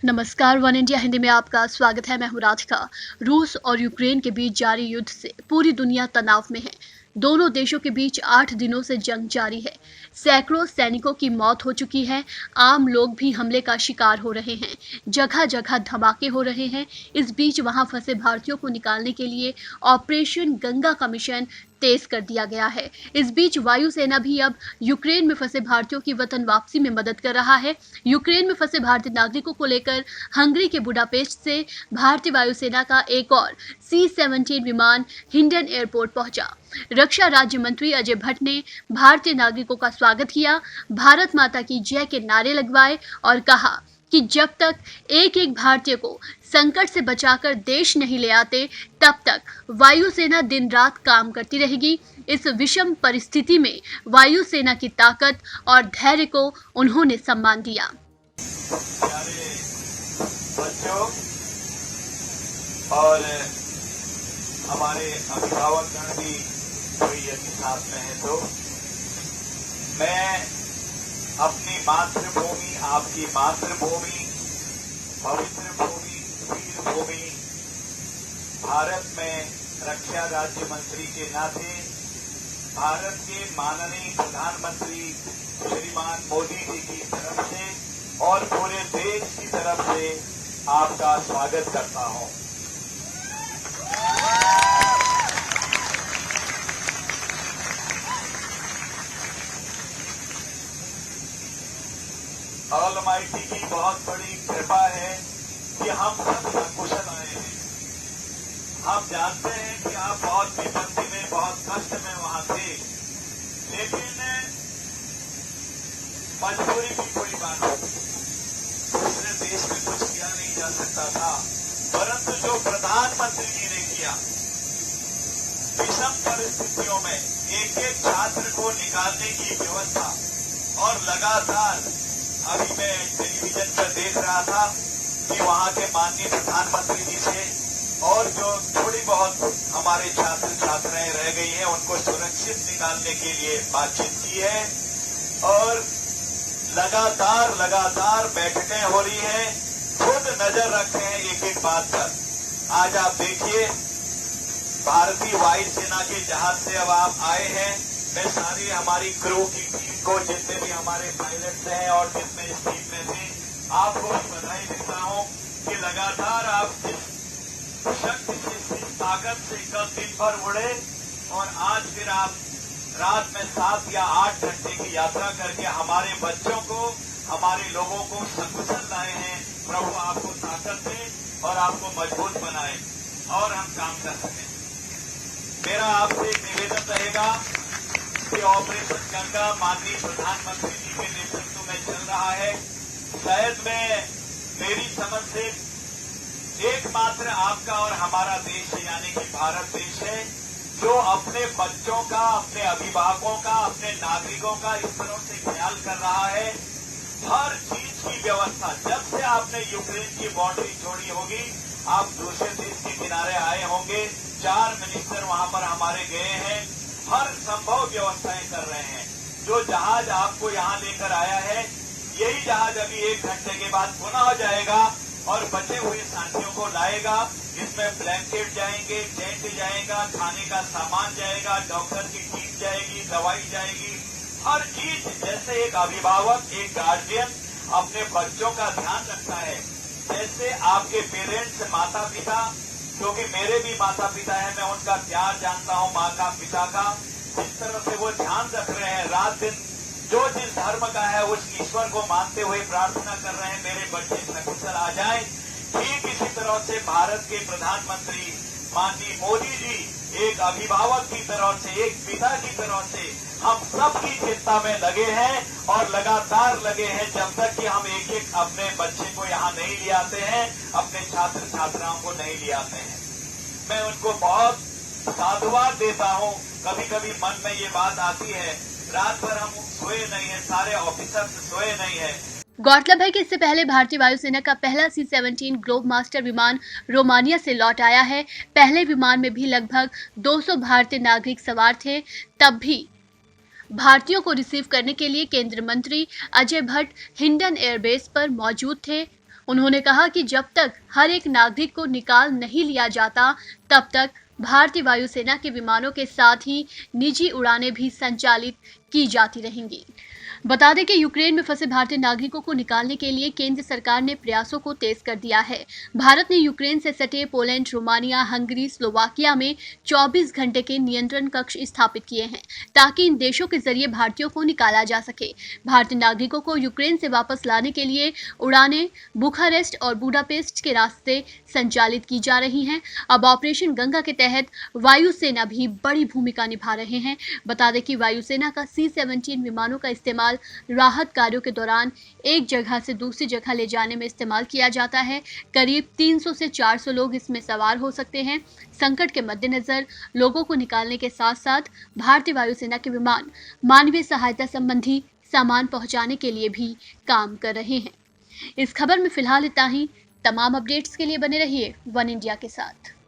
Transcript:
नमस्कार, one India Hindi में आपका स्वागत है। मैं हूं राधिका। रूस और यूक्रेन के बीच जारी युद्ध से पूरी दुनिया तनाव में है। दोनों देशों के बीच 8 दिनों से जंग जारी है। सैकड़ों सैनिकों की मौत हो चुकी है। आम लोग भी हमले का शिकार हो रहे हैं। जगह जगह धमाके हो रहे हैं। इस बीच वहां फंसे भारतीयों को निकालने के लिए ऑपरेशन गंगा का मिशन तेज कर दिया गया है। इस बीच वायुसेना भी अब यूक्रेन में फंसे भारतीयों की वतन वापसी में मदद कर रहा है। यूक्रेन में फंसे भारतीय नागरिकों को लेकर हंगरी के बुडापेस्ट से भारतीय वायुसेना का एक और C-17 विमान हिंडन एयरपोर्ट पहुंचा। रक्षा राज्य मंत्री अजय भट्ट ने भारतीय नागरिकों का स्वागत किया, भारत माता की जय के नारे लगवाए और कहा कि जब तक एक एक भारतीय को संकट से बचाकर देश नहीं ले आते, तब तक वायुसेना दिन रात काम करती रहेगी। इस विषम परिस्थिति में वायुसेना की ताकत और धैर्य को उन्होंने सम्मान दिया। बच्चों और हमारे अभिभावकगण भी कोई यदि साथ में है तो मैं अपनी मातृभूमि, आपकी मातृभूमि, पवित्र भूमि, वीर भूमि भारत में रक्षा राज्य मंत्री के नाते भारत के माननीय प्रधानमंत्री श्रीमान मोदी जी की तरफ से और पूरे देश की तरफ से आपका स्वागत करता हूं। ऑलमाइटी की बहुत बड़ी कृपा है कि हम सब सकुशल आए हैं। हम जानते हैं कि आप बहुत विपत्ति में, बहुत कष्ट में वहां थे, लेकिन मजबूरी की कोई बात नहीं। दूसरे देश में कुछ किया नहीं जा सकता था, परंतु जो प्रधानमंत्री जी ने किया, विषम परिस्थितियों में एक एक छात्र को निकालने की व्यवस्था और लगातार अभी मैं टेलीविजन पर देख रहा था कि वहां के माननीय प्रधानमंत्री जी से और जो थोड़ी बहुत हमारे छात्र छात्राएं रह गई हैं उनको सुरक्षित निकालने के लिए बातचीत की है और लगातार बैठकें हो रही हैं। खुद नजर रख रहे हैं एक एक बात पर। आज आप देखिए भारतीय वायुसेना के जहाज से अब आप आए हैं। मैं सारी हमारी क्रू की टीम को, जितने भी हमारे पायलट्स हैं और जितने इस टीम में थे, आपको भी बधाई देता हूं कि लगातार आप जिस शक्ति से, जिस ताकत से कल दिन भर उड़े और आज फिर आप रात में 7 या 8 घंटे की यात्रा करके हमारे बच्चों को, हमारे लोगों को सकुशल लाए हैं। प्रभु आपको ताकत दे और आपको मजबूत बनाए और हम काम कर सकें। मेरा आपसे एक निवेदन रहेगा कि ऑपरेशन गंगा माननीय प्रधानमंत्री जी के नेतृत्व में चल रहा है। शायद मेरी समझ से एकमात्र आपका और हमारा देश यानी कि भारत देश है जो अपने बच्चों का, अपने अभिभावकों का, अपने नागरिकों का इस तरह से ख्याल कर रहा है। हर चीज की व्यवस्था, जब से आपने यूक्रेन की बाउंड्री छोड़ी होगी, आप दूसरे देश के किनारे आए होंगे, 4 मिनिस्टर वहां पर हमारे गए हैं, हर संभव व्यवस्थाएं कर रहे हैं। जो जहाज आपको यहां लेकर आया है, यही जहाज अभी 1 घंटे के बाद पुनः हो जाएगा और बचे हुए साथियों को लाएगा। इसमें ब्लैंकेट जाएंगे, टेंट जाएगा, खाने का सामान जाएगा, डॉक्टर की टीम जाएगी, दवाई जाएगी, हर चीज। जैसे एक अभिभावक, एक गार्जियन अपने बच्चों का ध्यान रखता है, जैसे आपके पेरेंट्स, माता पिता, क्योंकि मेरे भी माता पिता हैं, मैं उनका प्यार जानता हूं, माँ का, पिता का, जिस तरह से वो ध्यान रख रहे हैं, रात दिन जो जिस धर्म का है उस ईश्वर को मानते हुए प्रार्थना कर रहे हैं मेरे बच्चे सकुशल आ जाएं। ठीक इसी तरह से भारत के प्रधानमंत्री माननीय मोदी जी एक अभिभावक की तरह से, एक पिता की तरह से हम सबकी चिंता में लगे हैं और लगातार लगे हैं जब तक कि हम एक एक अपने बच्चे को यहाँ नहीं ले आते हैं, अपने छात्र छात्राओं को नहीं ले आते हैं। मैं उनको बहुत साधुवाद देता हूँ। कभी कभी मन में ये बात आती है, रात भर हम सोए नहीं है, सारे ऑफिसर सोए नहीं है। गौरतलब है कि इससे पहले भारतीय वायुसेना का पहला C-17 ग्लोब मास्टर विमान रोमानिया से लौट आया है। पहले विमान में भी लगभग 200 भारतीय नागरिक सवार थे। तब भी भारतीयों को रिसीव करने के लिए केंद्रीय मंत्री अजय भट्ट हिंडन एयरबेस पर मौजूद थे। उन्होंने कहा कि जब तक हर एक नागरिक को निकाल नहीं लिया जाता, तब तक भारतीय वायुसेना के विमानों के साथ ही निजी उड़ानें भी संचालित की जाती रहेंगी। बता दें कि यूक्रेन में फंसे भारतीय नागरिकों को निकालने के लिए केंद्र सरकार ने प्रयासों को तेज कर दिया है। भारत ने यूक्रेन से सटे पोलैंड, रोमानिया, हंगरी, स्लोवाकिया में 24 घंटे के नियंत्रण कक्ष स्थापित किए हैं, ताकि इन देशों के जरिए भारतीयों को निकाला जा सके। भारतीय नागरिकों को यूक्रेन से वापस लाने के लिए उड़ानें बुखारेस्ट और बुडापेस्ट के रास्ते संचालित की जा रही हैं। अब ऑपरेशन गंगा के तहत वायुसेना भी बड़ी भूमिका निभा रहे हैं। बता दें कि वायुसेना का C-17 विमानों का इस्तेमाल राहत कार्यों के दौरान एक जगह से दूसरी जगह ले जाने में इस्तेमाल किया जाता है। करीब 300 से 400 लोग इसमें सवार हो सकते हैं। संकट के मद्देनजर लोगों को निकालने के साथ साथ भारतीय वायुसेना के विमान मानवीय सहायता संबंधी सामान पहुंचाने के लिए भी काम कर रहे हैं। इस खबर में फिलहाल इतना ही। तमाम अपडेट्स के लिए बने रहिए वन इंडिया के साथ।